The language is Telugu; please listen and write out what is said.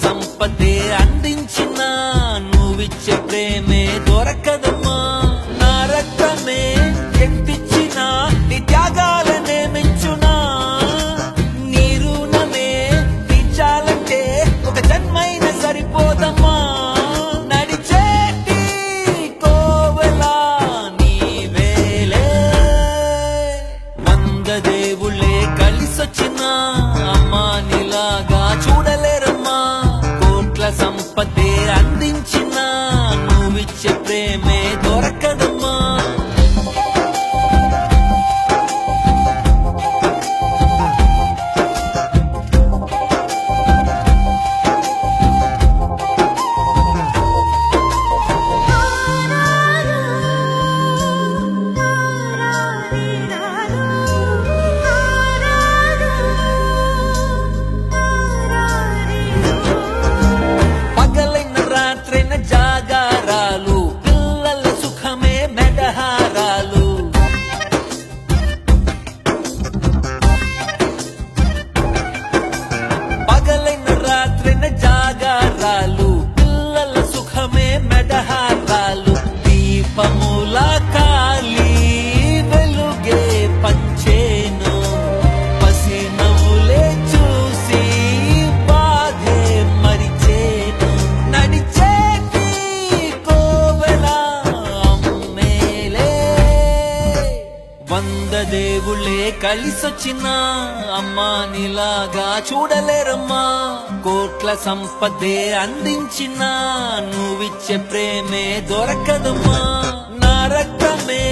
సంపదే అందించిన నువ్విచ్చే ప్రేమే దొరకదమ్మా. నా రక్తమే ఎత్తిచ్చిన నీ త్యాగాలనే మెచ్చునా. నీ రుణమే తీర్చాలంటే ఒక జన్మైన సరిపోదమ్మా. నడిచేటి కోవెలా నీవేలే. 100 దేవుళ్ళే కలిసొచ్చిన అమ్మా నీలాగా చూడలేరమ్మా. కోట్ల సంపదే అందించిన నువ్విచ్చే ప్రేమే దొరకదమ్మా. పగలైన రాత్రైన జాగారాలు, పిల్లల సుఖమే మెడహారాలు. పగలైన రాత్రైన జాగారాలు, పిల్లల సుఖమే మెడహారాలు. దీపముల కాలి వెలుగే పంచేను. పసి నవ్వులే చూసి బాధే మరిచేను. నడిచేటి కోవెలా అమ్మేలే. 100 దేవుళ్ళే కలిసొచ్చిన అమ్మా నీలాగా చూడలేరమ్మా. కోట్ల సంపదే అందించిన నువ్విచ్చే ప్రేమే దొరకదమ్మా. నా రక్తమే